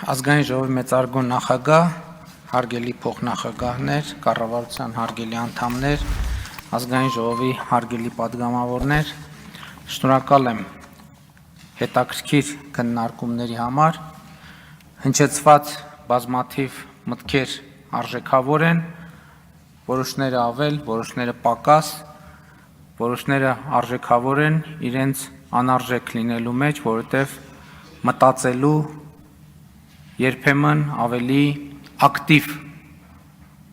Ազգային ժողովի մեծարգո նախագահ, հարգելի փոխնախագահներ, կառավարության հարգելի անդամներ, ազգային ժողովի հարգելի падգամավորներ, շնորհակալ եմ հետաքրքիր քննարկումների համար, հնչեցված բազմաթիվ մտքեր արժեքավոր են, որոշները ավել, որոշները պակաս, որոշները արժեքավոր են իրենց անարժեք լինելու մեջ, որովհետև մտածելու երբեմն ավելի ակտիվ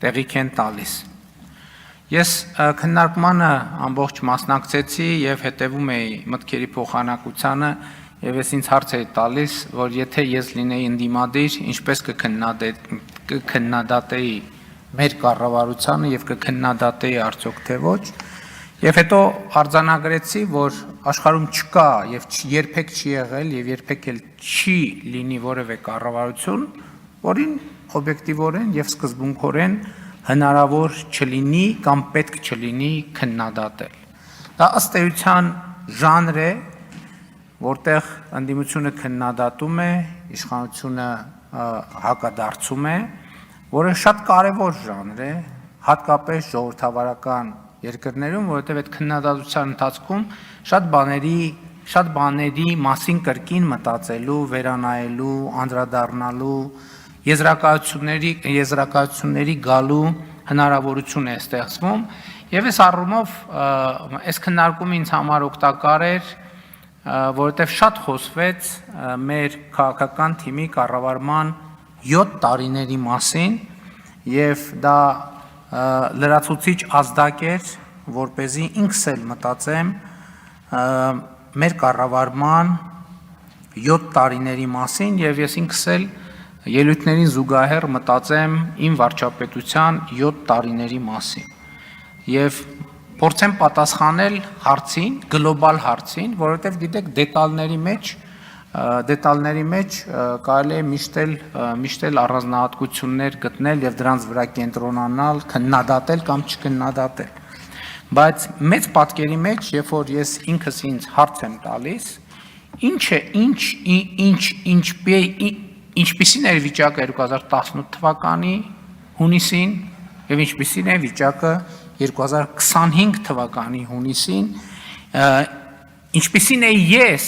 տեղիք են տալիս։ Ես քննարկմանը ամբողջ մասնակցեցի եւ հետևում էի մտքերի փոխանակությանը եւ ես ինձ հարց էի տալիս, որ եթե ես լինեի ընդդիմադիր, ինչպես կքննադատեի մեր կառավարությանը եւ կքննադատեի արդյոք թե ոչ, եւ հետո արձանագրեցի, որ աշխարհում չկա եւ երբեք չի եղել եւ երբեք էլ չի լինի որևէ կառավարություն, որին օբյեկտիվորեն եւ սկզբունքորեն հնարավոր չլինի կամ պետք չլինի քննադատել։ Դա ըստ էության ժանր է, որտեղ ընդդիմությունը քննադատում է, իշխանությունը հակադարձում է, որը շատ կարևոր ժանր է, հատկապես ժողովրդավարական երկրներում, որովհետև այդ քննադատության ընթացքում շատ բաների մասին կրկին մտածելու, վերանայելու, անդրադառնալու, եզրակացությունների գալու հնարավորություն է ստեղծվում, եւ այս առումով այս քննարկումը ինձ համար օգտակար էր, որովհետև շատ խոսվեց մեր քաղաքական թիմի կառավարման 7 տարիների մասին, եւ դա լրացուցիչ ազդակ էր, որպեսզի ինքս էլ մտածեմ մեր կառավարման 7 տարիների մասին եւ ես ինքս էլ ելույթներին զուգահեռ մտածեմ իմ վարչապետության 7 տարիների մասին եւ փորձեմ պատասխանել հարցին, գլոբալ հարցին, որովհետեւ գիտեք դետալների մեջ կարելի է միշտ էլ առանձնահատկություններ գտնել եւ դրանց վրա կենտրոնանալ, քննադատել կամ չքննադատել։ Բայց մեծ պատկերի մեջ, երբ որ ես ինքս ինձ հարց եմ տալիս, ինչպիսին էր վիճակը 2018 թվականի հունիսին եւ ինչպիսին է վիճակը 2025 թվականի հունիսին, ինչպիսին է ես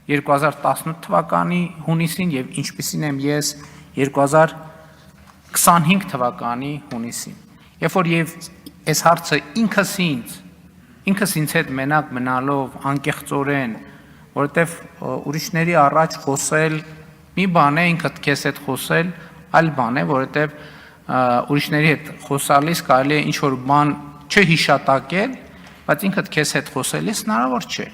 2018 թվականի հունիսին եւ ինչպիսին եմ ես 2025 թվականի հունիսին։ Երբ որ եւ այս հարցը ինքս ինձ հետ մենակ մնալով անկեղծորեն, որովհետեւ ուրիշների առաջ խոսել մի բան է, ինքդ քեզ հետ խոսել այլ բան է, որովհետեւ ուրիշների հետ խոսալիս կարելի է ինչ որ բան չհիշատակել, բայց ինքդ քեզ հետ խոսելիս հնարավոր չէ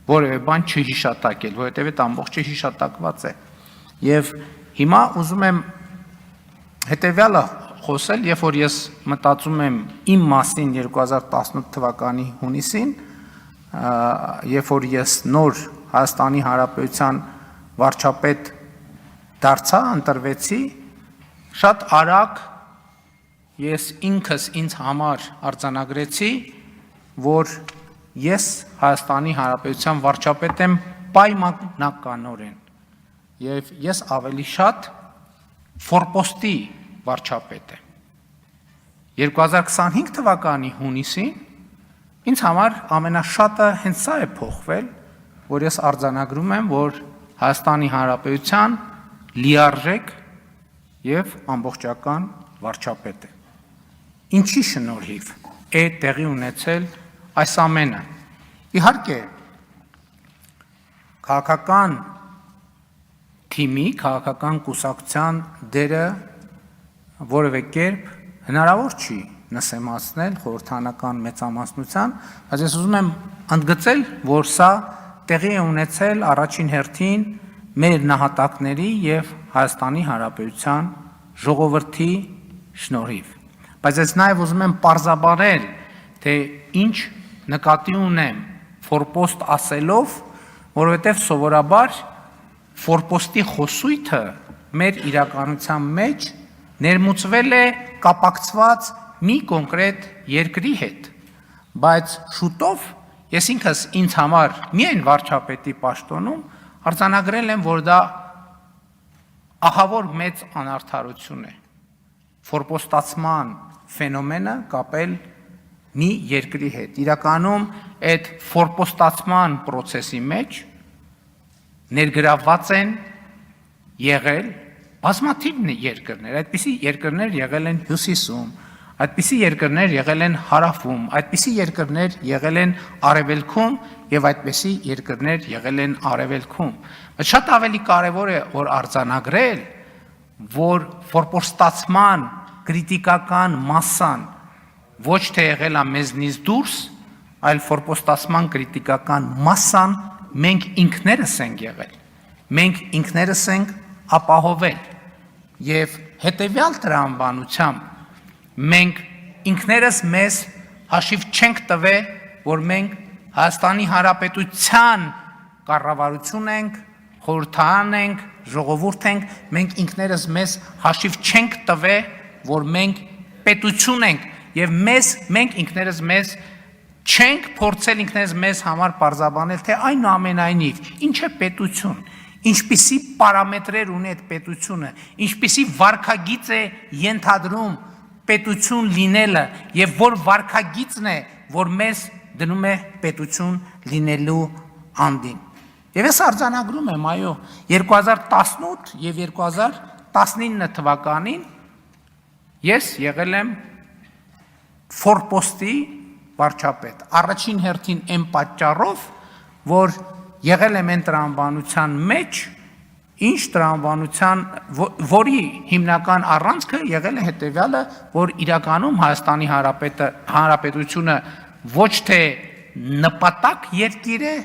որևէ բան չհիշատակել, որովհետև այդ ամբողջը հիշատակված է։ Եվ հիմա ուզում եմ հետևյալը խոսել, երբ որ ես մտածում եմ իմ մասին 2018 թվականի հունիսին, երբ որ ես նոր Հայաստանի Հանրապետության վարչապետ դարձա, ընտրվեցի, շատ արագ ես ինքս ինձ համար արձանագրեցի, որ ես Հայաստանի Հանրապետության վարչապետ եմ պայմանականորեն եւ ես ավելի շատ ֆորպոստի վարչապետ եմ։ 2025 թվականի հունիսին ինձ համար ամենաշատը հենց սա է փոխվել, որ ես արձանագրում եմ, որ Հայաստանի Հանրապետության լիարժեք եւ ամբողջական վարչապետ է։ Ինչի շնորհիվ է տեղի ունեցել այս ամենը։ Իհարկե, քաղաքական թիմի, քաղաքական կուսակցության դերը որևէ կերպ հնարավոր չի նսեմացնել խորհրդանական մեծամասնության, բայց ես ուզում եմ ընդգծել, որ սա տեղի է ունեցել առաջին հերթին մեր նահատակների եւ Հայաստանի Հանրապետության ժողովրդի շնորհիվ։ Բայց ես նաեւ ուզում եմ պարզաբանել, թե ինչ նկատի ունեմ ֆորպոստ ասելով, որովհետև սովորաբար ֆորպոստի խոսույթը մեր իրականության մեջ ներմուծվել է կապակցված մի կոնկրետ երկրի հետ, բայց շուտով ես ինքս ինձ համար միայն վարչապետի պաշտոնում արձանագրել եմ, որ դա ահավոր մեծ անարդարություն է ֆորպոստացման ֆենոմենը կապել մի երկրի հետ։ Իրականում այդ ֆորպոստացման process-ի մեջ ներգրավված են եղել բազմաթիվ երկրներ, այդպիսի երկրներ եղել են Հյուսիսում, այդպիսի երկրներ եղել են Հարավում, այդպիսի երկրներ եղել են Արևելքում եւ այդպիսի երկրներ եղել են Արևելքում։ Բայց շատ ավելի կարեւոր է որ արձանագրել, որ ֆորպոստացման քրիտիկական մասսան ոչ թե եղել է մեզնից դուրս, այլ ֆորպոստացման քրիտիկական մասսան մենք ինքներս ենք եղել։ Մենք ինքներս ենք ապահովել եւ հետեւյալ տրամաբանությամբ մենք ինքներս մեզ հաշիվ չենք տվել, որ մենք Հայաստանի Հանրապետության կառավարություն ենք, խորհրդարան ենք, ժողովուրդ ենք, մենք ինքներս մեզ հաշիվ չենք տվել, որ մենք պետություն ենք եւ մենք ինքներս մեզ չենք փորձել ինքներս մեզ համար պարզաբանել, թե այնուամենայնիվ ինչ է պետություն, ինչպիսի պարամետրեր ունի այդ պետությունը, ինչպիսի վարքագիծ է ենթադրում պետություն լինելը եւ որ վարքագիծն է, որ մեզ դնում է պետություն լինելու անդին։ Եվ ես արձանագրում եմ, այո, 2018 եւ 2019 թվականին ես եղել եմ ֆորպոստի վարչապետ։ Առաջին հերթին այն պատճառով, որ եղել եմ այն տրամաբանության մեջ, ինչ տրամաբանության, որի հիմնական առանցքը եղել է հետևյալը, որ իրականում Հայաստանի Հանրապետությունը ոչ թե նպատակ երկիր է,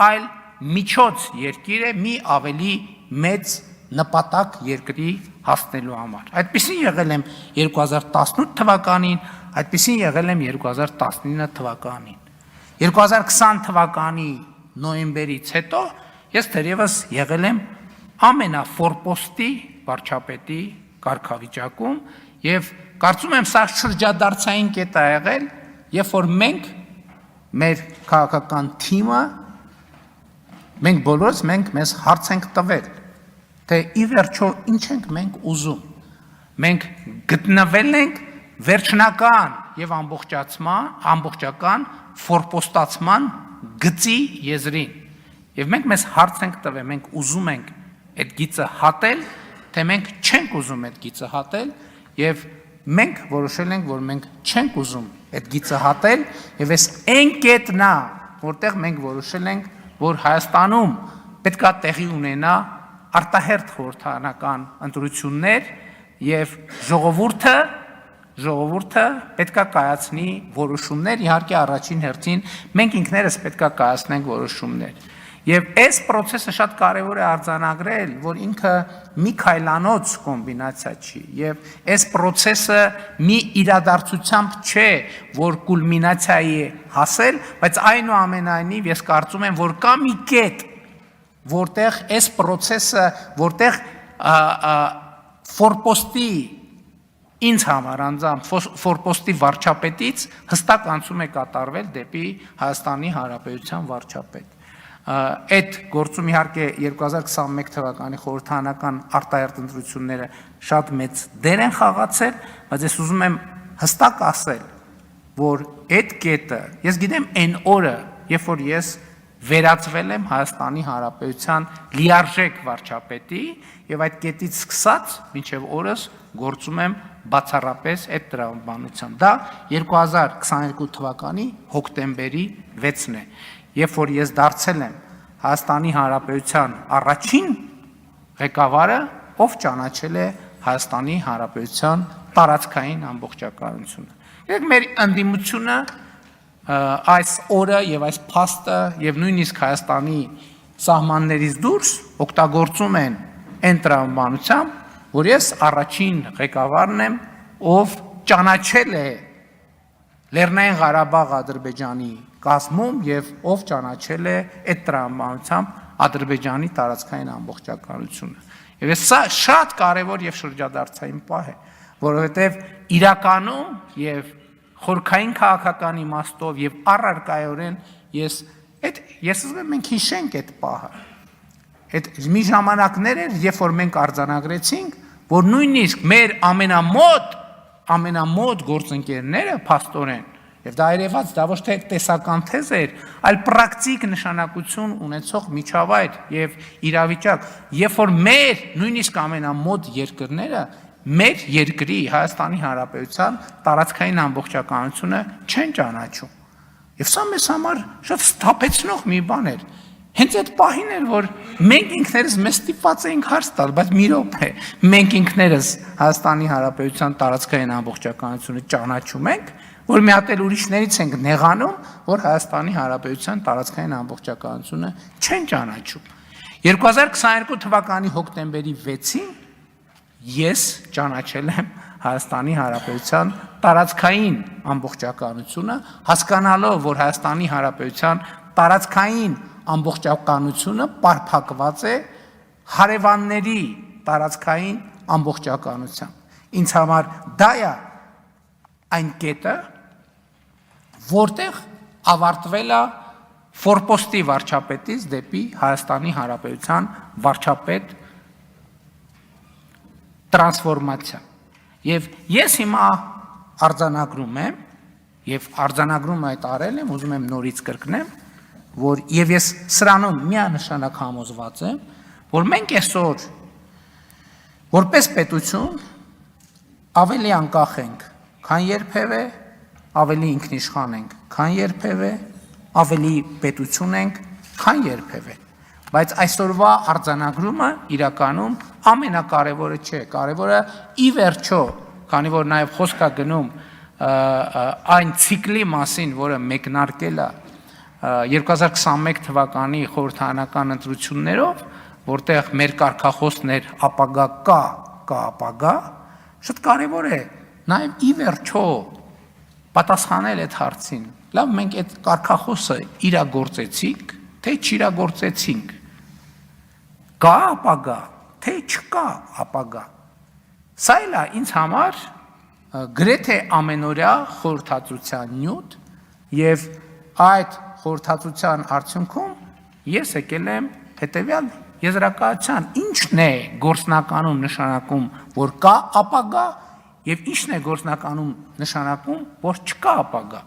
այլ միջոց երկիր է մի ավելի մեծ նպատակ երկրի հասնելու համար։ Այդպիսին եղել եմ 2018 թվականին, այդպիսին եղել եմ 2019 թվականին։ 2020 թվականի նոյեմբերից հետո ես դեռևս եղել եմ ամենաֆորպոստի վարչապետի կարգավիճակում եւ կարծում եմ սա շրջադարձային կետ է եղել, երբ որ մենք մեր քաղաքական թիմը մենք բոլորս մեզ հարց ենք տվել, թե ի վերջո ինչ ենք մենք ուզում։ Մենք գտնվել ենք վերջնական եւ ամբողջական ֆորպոստացման գծի եզրին։ Եվ մենք մեզ հարց ենք տվել, մենք ուզում ենք այդ գիծը հատել, թե մենք չենք ուզում այդ գիծը հատել, եւ մենք որոշել ենք, որ մենք չենք ուզում այդ գիծը հատել, եւ այս այն կետն է, որտեղ մենք որոշել ենք, որ Հայաստանում պետքա տեղի ունենա արտահերթ խորհրդարանական ընտրություններ եւ ժողովուրդը պետքա կայացնի որոշումներ, իհարկե առաջին հերթին մենք ինքներս պետքա կայացնենք որոշումներ։ Եվ այս process-ը շատ կարևոր է արձանագրել, որ ինքը մի քայլանոց կոմբինացիա չի, եւ այս process-ը մի իրադարձությամբ չէ, որ կուլմինացիայի է հասել, բայց այնուամենայնիվ ես կարծում եմ, որ կա մի կետ, որտեղ այս process-ը, որտեղ ֆորպոստի ինձ համար անձամբ ֆորպոստի վարչապետից հստակ անցում է կատարվել դեպի Հայաստանի Հանրապետության վարչապետ։ Այդ գործում իհարկե 2021 թվականի խորհրդարանական արտահերթ ընտրությունները շատ մեծ դեր են խաղացել, բայց ես ուզում եմ հստակ ասել, որ այդ կետը, ես գիտեմ այն օրը, երբ որ ես վերածվել եմ Հայաստանի Հանրապետության լիարժեք վարչապետի եւ այդ կետից սկսած մինչեւ օրս գործում եմ բացառապես այդ տրամաբանությամբ։ Դա 2022 թվականի հոկտեմբերի 6-ն է, երբ որ ես դարձել եմ Հայաստանի Հանրապետության առաջին ղեկավարը, ով ճանաչել է Հայաստանի Հանրապետության տարածքային ամբողջականությունը։ Եվ մեր ընդդիմությունը այս օրը եւ այս փաստը եւ նույնիսկ Հայաստանի սահմաններից դուրս օգտագործում են այն տրամաբանությամբ, որ ես առաջին ղեկավարն եմ, ով ճանաչել է Լեռնային Ղարաբաղ Ադրբեջանի կազմում եւ ով ճանաչել է այդ տրամաբանությամբ Ադրբեջանի տարածքային ամբողջականությունը։ Եվ սա շատ կարեւոր եւ շրջադարձային պահ է, որովհետեւ իրականում եւ խորքային քաղաքական իմաստով եւ առարկայորեն ես ուզում եմ մենք հիշենք այդ պահը։ Այդ մի ժամանակներ էր, երբ որ մենք արձանագրեցինք, որ նույնիսկ մեր ամենամոտ գործընկերները փաստորեն, եւ դա երևաց, դա ոչ թե տեսական թեզ էր, այլ պրակտիկ նշանակություն ունեցող միջավայր եւ իրավիճակ, երբ որ մեր նույնիսկ ամենամոտ երկրները մեր երկրի Հայաստանի Հանրապետության տարածքային ամբողջականությունը չեն ճանաչում։ Եվ սա մեզ համար շատ սթափեցնող մի բան էր։ Հենց այդ պահին էր, որ մենք ինքներս մեզ ստիպված էինք հարց տալ, բայց մի րոպե, մենք ինքներս Հայաստանի Հանրապետության տարածքային ամբողջականությունը ճանաչում ենք, որ մի հատ էլ ուրիշներից ենք նեղանում, որ Հայաստանի Հանրապետության տարածքային ամբողջականությունը չեն ճանաչում։ 2022 թվականի հոկտեմբերի 6-ին ես ճանաչել եմ Հայաստանի Հանրապետության տարածքային ամբողջականությունը, հասկանալով, որ Հայաստանի Հանրապետության տարածքային ամբողջականությունը պարփակված է հարևանների տարածքային ամբողջականությամբ։ Ինձ համար դա է այն կետը, որտեղ ավարտվել է ֆորպոստի վարչապետից դեպի Հայաստանի Հանրապետության վարչապետ տրանսֆորմացիա։ Եվ ես հիմա արձանագրում եմ, եւ արձանագրում այդ արել եմ, ուզում եմ նորից կրկնեմ, որ եւ ես սրանում միանշանակ համոզված եմ, որ մենք այսօր որպես պետություն ավելի անկախ ենք, քան երբևէ, ավելի ինքնիշխան ենք, քան երբևէ, ավելի պետություն ենք, քան երբևէ։ Բայց այսօրվա արձանագրումը իրականում ամենակարևորը չէ, կարևորը ի վերջո, քանի որ նաև խոսք է գնում այն ցիկլի մասին, որը մեկնարկել է 2021 թվականի խորհրդարանական ընտրություններով, որտեղ մեր կարգախոսն էր ապագա կա ապագա, շատ կարևոր է նաև ի վերջո պատասխանել այդ հարցին։ Լավ, մենք այդ կարգախոսը իրագործեցինք, թե չիրագործեցինք։ Կա ապագա, թե չկա ապագա։ Սա էլ է ինձ համար գրեթե ամենօրյա խորհրդածության նյութ եւ այդ խորհրդածության արդյունքում ես եկել եմ հետեւյալ եզրակացության, ինչն է գործնականում նշանակում, որ կա ապագա եւ ինչն է գործնականում նշանակում, որ չկա ապագա։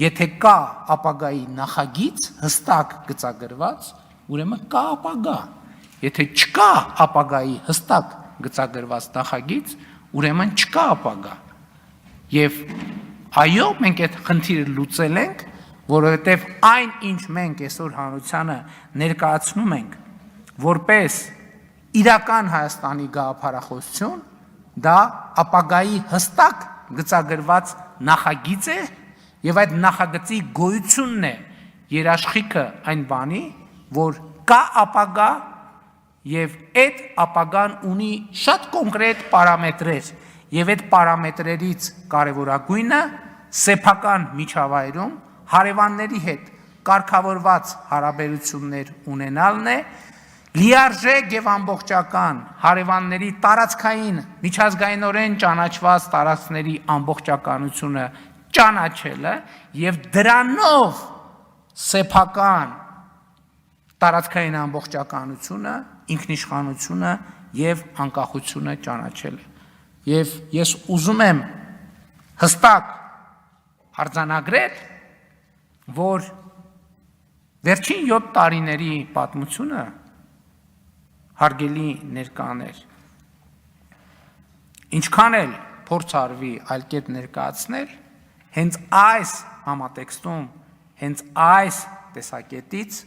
Եթե կա ապագայի նախագիծ հստակ գծագրված, ուրեմն կա ապագա։ Եթե չկա ապագայի հստակ գծագրված նախագիծ, ուրեմն չկա ապագա։ Եվ այո, մենք այդ խնդիրը լուծել ենք, որովհետև այն, ինչ մենք այսօր հանրությանը ներկայացնում ենք, որպես իրական Հայաստանի գաղափարախոսություն, դա ապագայի հստակ գծագրված նախագիծ է, եւ այդ նախագծի գոյությունն է երաշխիքը այն բանի, որ կա ապագա եւ այդ ապագան ունի շատ կոնկրետ պարամետրեր եւ այդ պարամետրերից կարեւորագույնը սեփական միջավայրում հարևանների հետ կարգավորված հարաբերություններ ունենալն է, լիարժեք եւ ամբողջական հարևանների տարածքային միջազգայինորեն ճանաչված տարածքների ամբողջականությունը ճանաչելը եւ դրանով սեփական տարածքային ամբողջականությունը, ինքնիշխանությունը եւ անկախությունը ճանաչելը։ Եվ ես ուզում եմ հստակ արձանագրել, որ վերջին 7 տարիների պատմությունը հարգելի ներկաներ, ինչքան էլ փորձ արվի այլ կերպ ներկայացնել, հենց այս համատեքստում, հենց այս տեսակետից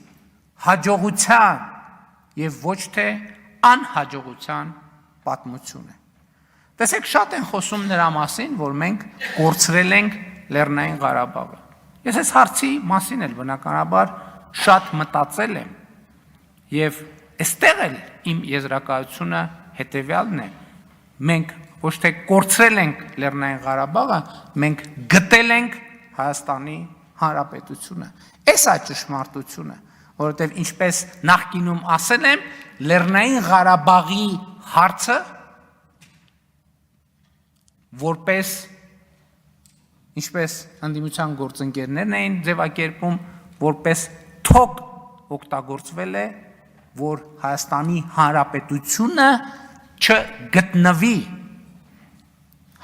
հաջողության եւ ոչ թե անհաջողության պատմություն է։ Տեսեք, շատ են խոսում նրա մասին, որ մենք կորցրել ենք Լեռնային Ղարաբաղը։ Ես այս հարցի մասին էլ բնականաբար շատ մտածել եմ եւ այստեղ էլ իմ եզրակացությունը հետեւյալն է. մենք ոչ թե կորցրել ենք Լեռնային Ղարաբաղը, մենք գտել ենք Հայաստանի Հանրապետությունը։ Այս է ճշմարտությունը, որովհետև ինչպես նախկինում ասել եմ, Լեռնային Ղարաբաղի հարցը որպես ինչպես ընդդիմության գործընկերներն էին ձևակերպում, որպես թոք օգտագործվել է որ Հայաստանի Հանրապետությունը չգտնվի,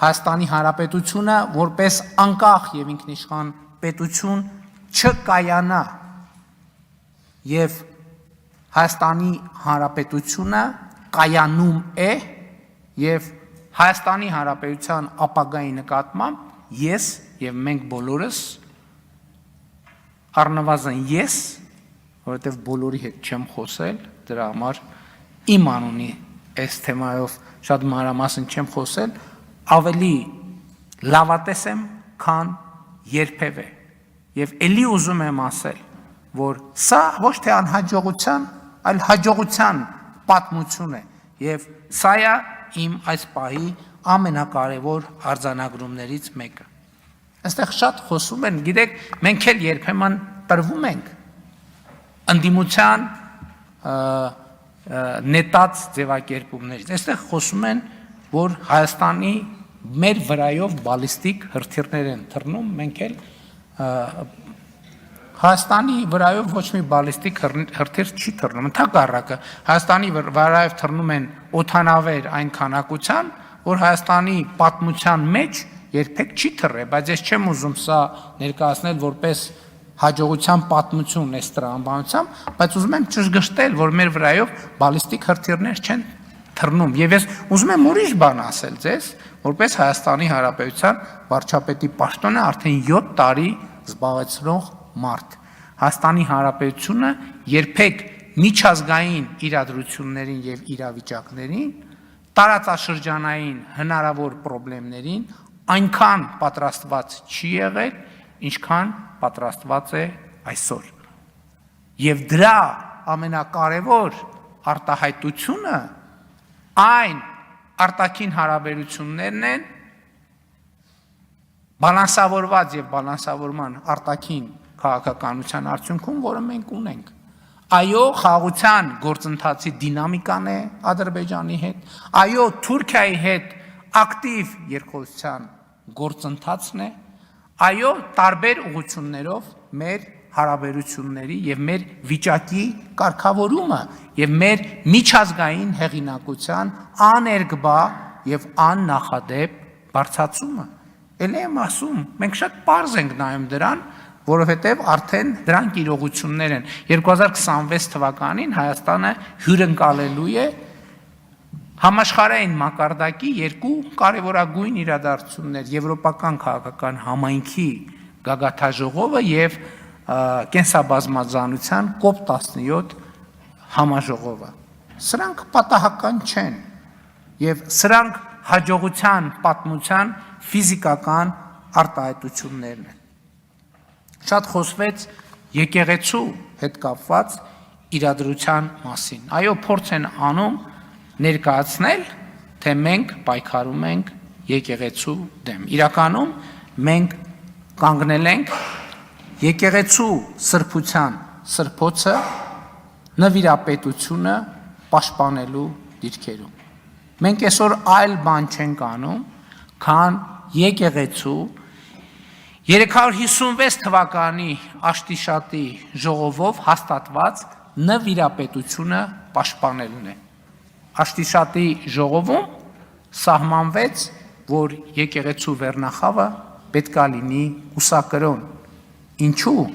Հայաստանի Հանրապետությունը որպես անկախ եւ ինքնիշխան պետություն չկայանա եւ Հայաստանի Հանրապետությունը կայանում է եւ Հայաստանի Հանրապետության ապագայի նկատմամբ ես եւ մենք բոլորս առնվազն ես, որովհետեւ բոլորի հետ չեմ խոսել, դրա համար իմ անունի այս թեմայով շատ մանրամասն չեմ խոսել, ավելի լավատես եմ, քան երբևէ եւ ելի ուզում եմ ասել, որ սա ոչ թե անհաջողության, այլ հաջողության պատմություն է եւ սա է իմ այս պահի ամենակարևոր արձանագրումներից մեկը։ Այստեղ շատ խոսում են, գիտեք, մենք էլ երբեմն տրվում ենք ընդդիմության նետած ձևակերպումներից։ Այստեղ խոսում են, որ Հայաստանի մեր վրայով բալիստիկ հրթիռներ են թռնում, մենք էլ Հայաստանի վրայով ոչ մի բալիստիկ հրթիռ չի թռնում, ընդհակառակը Հայաստանի վրայով թռնում են օդանավեր այն քանակության, որ Հայաստանի պատմության մեջ երբեք չի թռել, բայց ես չեմ ուզում սա ներկայացնել որպես հաջողության պատմություն այս տրամաբանությամբ, բայց ուզում եմ ճշգրտել, որ մեր վրայով բալիստիկ հրթիռներ չեն թռնում, եւ ես ուզում եմ ուրիշ բան ասել ձեզ, որպես Հայաստանի Հանրապետության վարչապետի պաշտոնը արդեն 7 տարի զբաղեցնող մարդ։ Հայաստանի Հանրապետությունը երբեք միջազգային իրադրություններին եւ իրավիճակներին, տարածաշրջանային հնարավոր խնդիրներին այնքան պատրաստված չի եղել, ինչքան պատրաստված է այսօր։ Եվ դրա ամենակարևոր արտահայտությունը այն արտաքին հարաբերություններն են բալանսավորված եւ բալանսավորման արտաքին քաղաքականության արդյունքում, որը մենք ունենք։ Այո, խաղաղության գործընթացի դինամիկան է Ադրբեջանի հետ, այո, Թուրքիայի հետ ակտիվ երկխոսության գործընթացն է, այո, տարբեր ուղղություններով մեր հարաբերությունների եւ մեր վիճակի կարգավորումը եւ մեր միջազգային հեղինակության աներկբա եւ աննախադեպ բարձրացումը։ Էլ եմ ասում, մենք շատ պարզ ենք նայում դրան, որովհետև արդեն դրանք իրողություններ են։ 2026 թվականին Հայաստանը հյուրընկալելու է համաշխարհային մակարդակի երկու կարևորագույն իրադարձություններ՝ Եվրոպական քաղաքական համայնքի գագաթաժողովը եւ կենսաբազմազանության COP17 համաժողովը։ Սրանք պատահական չեն եւ սրանք հաջողության պատմության ֆիզիկական արտահայտություններն են։ Շատ խոսվեց եկեղեցու հետ կապված իրադրության մասին։ Այո, փորձ են անում ներկայացնել, թե մենք պայքարում ենք եկեղեցու դեմ։ Իրականում մենք կանգնել ենք եկեղեցու սրբության սրբոցը նվիրապետությունը պաշտպանելու դիրքերում։ Մենք այսօր այլ բան չենք անում, քան եկեղեցու 356 թվականի Աշտիշատի ժողովով հաստատված նվիրապետությունը պաշտպանելն է։ Աշտիշատի ժողովում սահմանվեց, որ եկեղեցու վերնախավը պետք է լինի ուսակրոն։ Ինչու՞։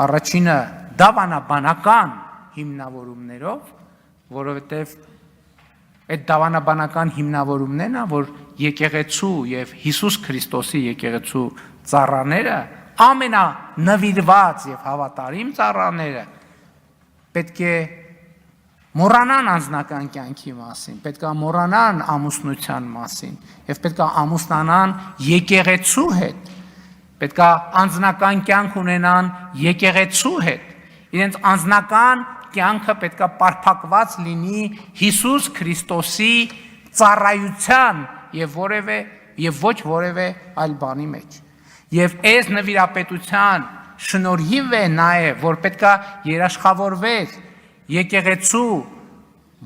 Առաջինը դավանաբանական հիմնավորումներով, որովհետև այդ դավանաբանական հիմնավորումներն է, որ եկեղեցու եւ Հիսուս Քրիստոսի եկեղեցու ծառաները ամենանվիրված եւ հավատարիմ ծառաները պետք է մոռանան անձնական կյանքի մասին, պետք է մոռանան ամուսնության մասին եւ պետք է ամուսնանան եկեղեցու հետ, պետք է անձնական կյանք ունենան եկեղեցու հետ, իրենց անձնական կյանքը պետք է պարփակված լինի Հիսուս Քրիստոսի ծառայության եւ ոչ որևէ այլ բանի մեջ։ Եվ այս նվիրապետության շնորհիվ է նաեւ, որ պետք է երաշխավորվեր եկեղեցու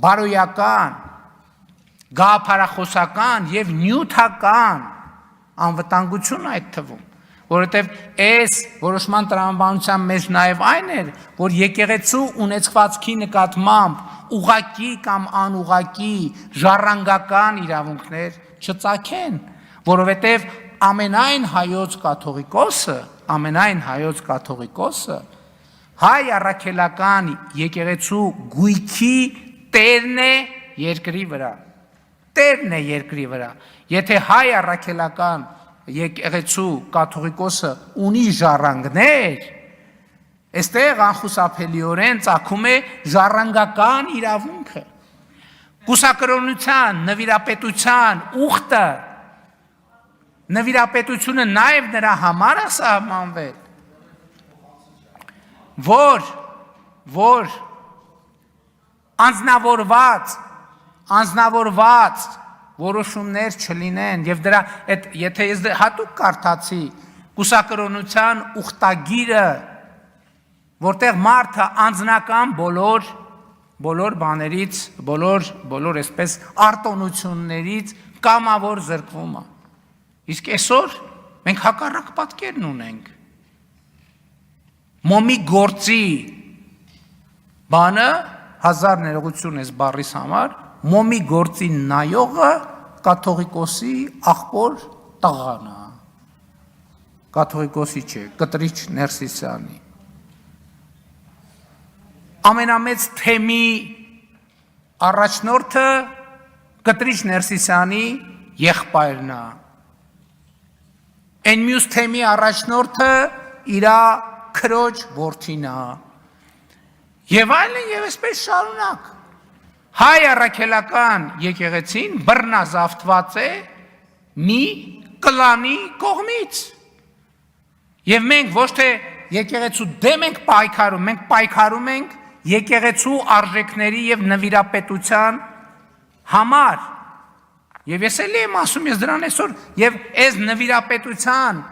բարոյական, գաղափարախոսական եւ նյութական անվտանգություն այդ թվում, որովհետև այս որոշման տրամաբանության մեջ նաև այն էր, որ եկեղեցու ունեցվածքի նկատմամբ ուղղակի կամ անուղղակի ժառանգական իրավունքներ չծագեն, որովհետև ամենայն հայոց կաթողիկոսը հայ առաքելական եկեղեցու գույքի տերն է երկրի վրա, եթե հայ առաքելական եկեղեցու կաթողիկոսը ունի ժառանգներ, այստեղ անխուսափելիորեն ծագում է ժառանգական իրավունքը, կուսակրոնության, նվիրապետության ուխտը, նվիրապետությունը նաև նրա համար է սահմանվել, որ անձնավորված որոշումներ չլինեն եւ դրա եթե ես հատուկ կարդացի կուսակրոնության ուխտագիրը, որտեղ մարդը անձնական բոլոր բաներից, բոլոր այսպես արտոնություններից կամավոր զրկվում է։ Իսկ այսօր մենք հակառակ պատկերն ունենք։ Մոմի գործի բանը հազար ներողություն ես բառիս համար, մոմի գործի նայողը կաթողիկոսի աղբոր տղան է, կաթողիկոսի չէ, Կտրիչ Ներսիսյանի։ Ամենամեծ թեմի առաջնորդը Կտրիչ Ներսիսյանի եղբայրն է։ Այն մյուս թեմի առաջնորդը իրա քրոջ որդին է։ Եվ այլն եւ այսպես շարունակ։ Հայ առաքելական եկեղեցին բռնազավթված է մի կլանի կողմից։ Եվ մենք ոչ թե եկեղեցու դեմ ենք պայքարում, մենք պայքարում ենք եկեղեցու արժեքների եւ նվիրապետության համար։ Եվ ես էլ եմ ասում, ես դրան այսօր եւ այս նվիրապետության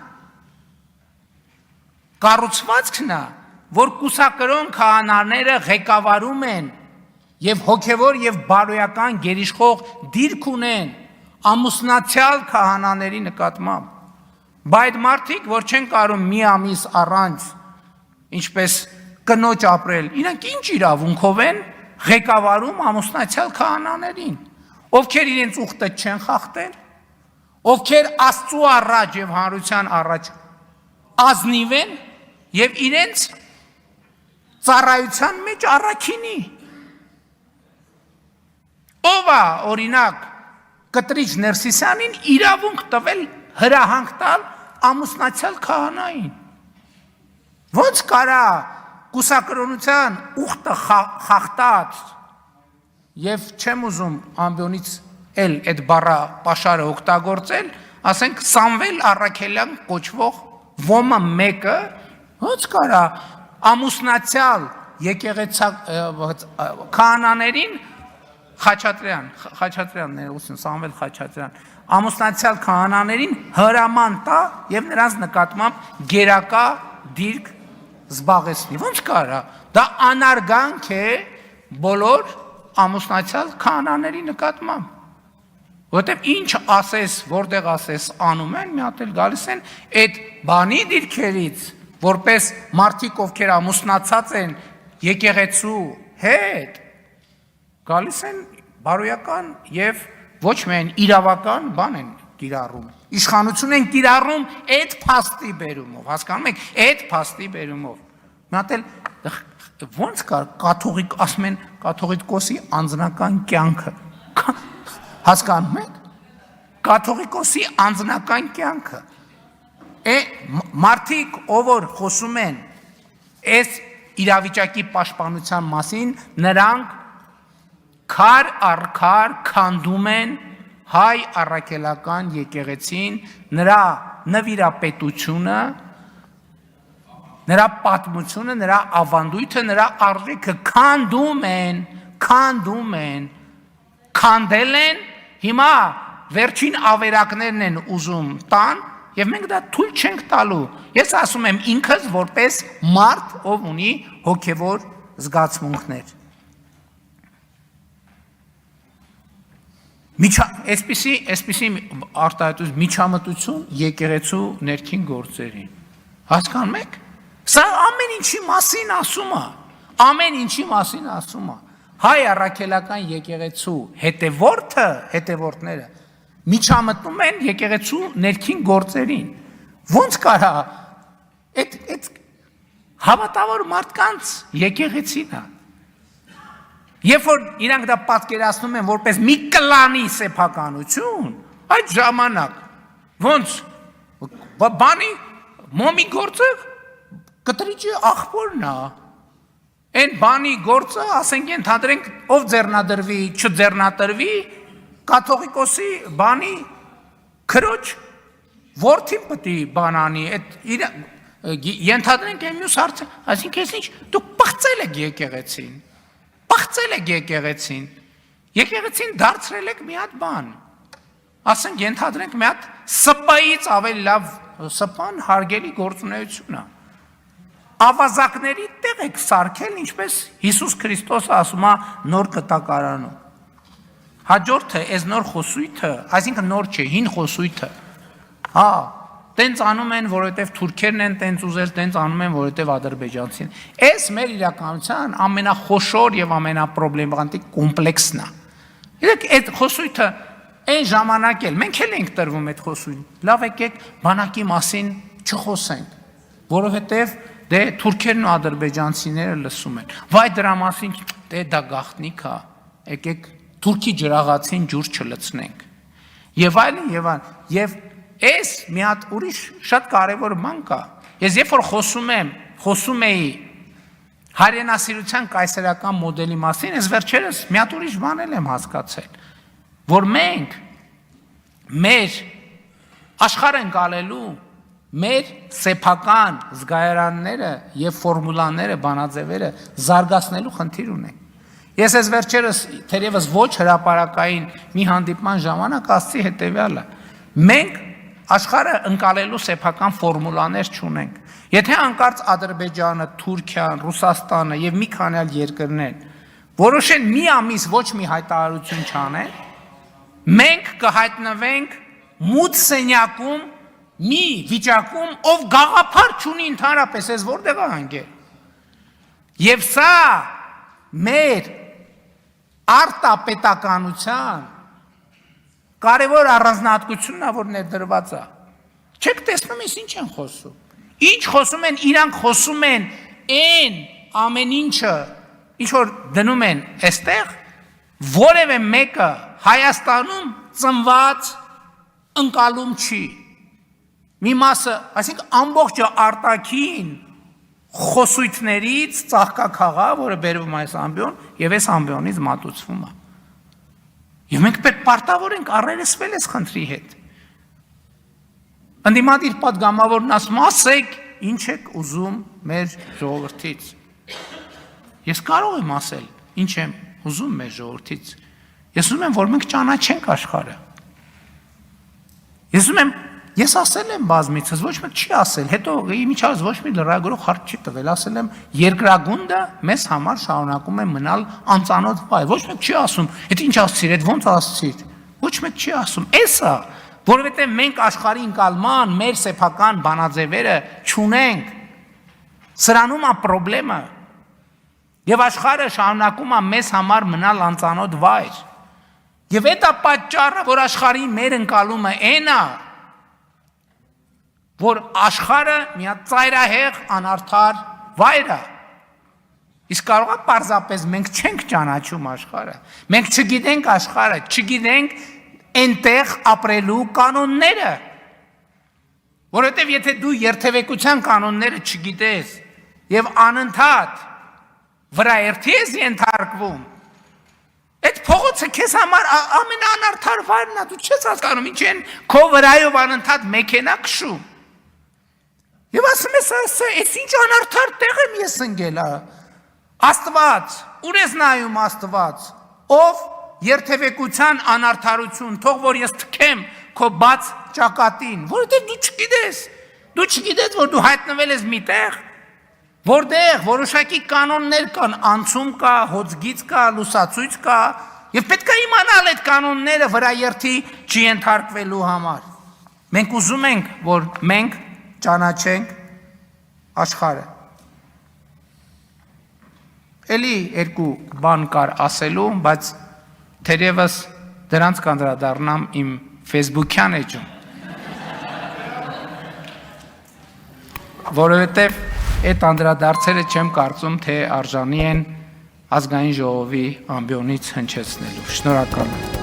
կառուցվածքն է, որ կուսակրոն քահանաները ղեկավարում են եւ հոգեվոր եւ բարոյական գերիշխող դիրք ունեն ամուսնացյալ քահանաների նկատմամբ։ Բայց մարդիկ, որ չեն կարող մի ամիս առանց ինչպես կնոջ ապրել, իրանք ինչ իրավունքով են ղեկավարում ամուսնացյալ քահանաներին, ովքեր իրենց ուխտը չեն խախտել, ովքեր Աստծու առաջ եւ հանրության առաջ ազնիվ են եւ իրենց ծառայության մեջ առաքինի։ Ով է օրինակ Կտրիչ Ներսիսյանին իրավունք տվել հրահանգ տալ ամուսնացյալ քահանային։ Ոնց կարա կուսակրոնության ուխտը խախտած եւ չեմ ուզում ամբյոնից էլ այդ բառը պաշարը օգտագործել, ասենք Սամվել Առաքելյան կոչվող ոմը մեկը ոնց կարա ամուսնացյալ եկեղեցա քահանաներին Խաչատրյան ներողություն Սամվել Խաչատրյան ամուսնացյալ քահանաներին հրաման տա եւ նրանց նկատմամբ գերակա դիրք զբաղեցնի։ Ոնց կարա։ Դա անարգանք է բոլոր ամուսնացյալ քահանաների նկատմամբ։ Որտեւ ինչ ասես, որտեղ ասես անում են, մի հատ էլ գալիս են այդ բանի դիրքերից, որպես մարդիկ, ովքեր ամուսնացած են եկեղեցու հետ, գալիս են բարոյական եւ ոչ միայն իրավական բան են կիրառում։ Իշխանություն են կիրառում այդ փաստի բերումով, հասկանում եք, այդ փաստի բերումով։ Մի հատ էլ ոնց կար կաթողիկ ասում են կաթողիկոսի անձնական կյանքը։ Հասկանում եք։ Կաթողիկոսի անձնական կյանքը։ Մարդիկ, ով որ խոսում են այս իրավիճակի պաշտպանության մասին, նրանք քար առ քար քանդում են հայ առաքելական եկեղեցին, նրա նվիրապետությունը, նրա պատմությունը, նրա ավանդույթը, նրա արժեքը քանդում են, քանդել են, հիմա վերջին ավերակներն են ուզում տան, եւ մենք դա թույլ չենք տալու։ Ես ասում եմ ինքս որպես մարդ, ով ունի հոգեվոր զգացմունքներ։ Այսպիսի արտահայտություն միջամտություն եկեղեցու ներքին գործերին։ Հասկանում եք։ Սա ամեն ինչի մասին ասում է։ Հայ առաքելական եկեղեցու հետևորդները միջամտնում են եկեղեցու ներքին գործերին։ Ոնց կարա այդ հավատավոր մարդկանց եկեղեցին է։ Երբ որ իրանք դա պատկերացնում են որպես մի կլանի սեփականություն, այդ ժամանակ ոնց բանի մոմի գործը կտրիճի աղբորն է։ Այն բանի գործը, ասենք ենթադրենք, ով ձեռնադրվի, չձեռնադրվի, կաթողիկոսի բանի քրոջ որդին պետք է բանանի, ենթադրենք այն մյուս հարցը, այսինքն ինչ, դուք պղծել եք եկեղեցին, եկեղեցին դարձրել եք մի հատ բան, ասենք ենթադրենք մի հատ սպայից ավելի լավ սպան հարգելի գործունեություն է, ավազակների տեղ եք սարքել, ինչպես Հիսուս Քրիստոսը ասում է նոր կտակարանում, հաջորդը, այս նոր խոսույթը, այսինքն նոր չէ, հին խոսույթը, տենց անում են, որովհետև թուրքերն են տենց ուզել, տենց անում են, որովհետև ադրբեջանցին։ Այս մեր իրականության ամենախոշոր եւ ամենապրոբլեմատիկ կոմպլեքսն է։ Իրեք այդ խոսույթը այն ժամանակ էլ մենք էլ ենք տրվում այդ խոսույթին։ Լավ եկեք բանակի մասին չխոսենք, որովհետև դե թուրքերն ու ադրբեջանցիները լսում են։ Վայ դրա մասին դե դա գաղտնիք է։ Եկեք թուրքի ջրաղացին ջուր չլցնենք։ Եվ այլն եւ Ես մի հատ ուրիշ շատ կարևոր բան կա։ Ես երբ որ խոսում էի հայրենասիրության կայսերական մոդելի մասին, ես վերջերս մի հատ ուրիշ բան եմ հասկացել, որ մենք մեր աշխարհ ենք ալելու մեր սեփական զգայարանները եւ ֆորմուլաները, բանաձևերը զարգացնելու խնդիր ունենք։ Ես այս վերջերս թերևս ոչ հրապարակային մի հանդիպման ժամանակ ասացի հետեւյալը. մենք աշխարհը ընկալելու սեփական ֆորմուլաներ չունենք։ Եթե անկարծ Ադրբեջանը, Թուրքիան, Ռուսաստանը եւ մի քանի այլ երկրներ որոշեն մի ամիս ոչ մի հայտարարություն չանեն, մենք կհայտնվենք մութ սենյակում մի վիճակում, ով գաղափար չունի ընդհանրապես, ես որտեղ է հանգել։ Եվ սա մեր արտապետականության կարևոր առանձնահատկությունն է, որ ներդրված է։ Չեք տեսնում ես ինչ են խոսում։ Ինչ խոսում են, իրանք խոսում են այն ամեն ինչը, ինչ որ դնում են այստեղ, որևէ մեկը Հայաստանում ծնված ընկալում չի։ Մի մասը, այսինքն ամբողջը արտաքին խոսույթներից ծաղկակաղա, որը բերվում այս ամբիոն, եւ այս ամբիոնից մատուցվում է։ Եվ մենք պետք պարտավոր ենք առերեսվել այս խնդրի հետ։ Ընդդիմադիր պատգամավորն ասում, ասեք, ինչ եք ուզում մեր ժողովրդից։ Ես կարող եմ ասել, ինչ եմ ուզում մեր ժողովրդից։ Ես ուզում եմ, որ մենք ճանաչենք աշխարհը։ Ես ասել եմ բազմիցս, ոչ մեկ չի ասել, հետո իմիջիայլոց ոչ մի լրագրող հարց չի տվել, ասել եմ երկրագունդը մեզ համար շարունակում է մնալ անծանոթ վայր, ոչ մեկ չի ասում, այդ ինչ ասցիր, այդ ոնց ասցիր, ոչ մեկ չի ասում, էսա, որովհետև մենք աշխարհի ընկալման մեր սեփական բանաձևերը չունենք, սրանում է խնդրեմը, եւ աշխարհը շարունակում է մեզ համար մնալ անծանոթ վայր, եւ դա պատճառը, որ աշխարհի մեր ընկալումը այն է, որ աշխարհը մի հատ ծայրահեղ անարդար վայր է։ Իսկ կարող է պարզապես մենք չենք ճանաչում աշխարհը։ Մենք չգիտենք աշխարհը, չգիտենք այնտեղ ապրելու կանոնները։ Որովհետև եթե դու երթևեկության կանոնները չգիտես եւ անընդհատ վրաերթի ես ենթարկվում, այդ փողոցը քեզ համար ամենաանարդար վայրն է, դու չես հասկանում ինչ են քո վրայով անընդհատ մեքենա քշում։ Եվ ասում ես, այս ինչ անարդար տեղ եմ ես ընկել, Աստված, ուր ես նայում Աստված, ով երթևեկության անարդարություն, թող որ ես թքեմ քո բաց ճակատին, որովհետև դու չգիտես, որ դու հայտնվել ես մի տեղ, որտեղ որոշակի կանոններ կան, անցում կա, հոծգից կա, լուսացույց կա, Եվ պետք է իմանալ այդ կանոնները վրա երթի չենթարկվելու համար։ Մենք ուզում ենք, որ մենք ճանաչենք աշխարհը։ Էլի երկու բան կար ասելու, բայց թերևս դրանց կանդրադառնամ իմ Facebook-յան էջում։ Որովհետև այդ անդրադարձերը չեմ կարծում, թե արժանի են ազգային ժողովի ամբիոնից հնչեցնելու։ Շնորհակալ եմ։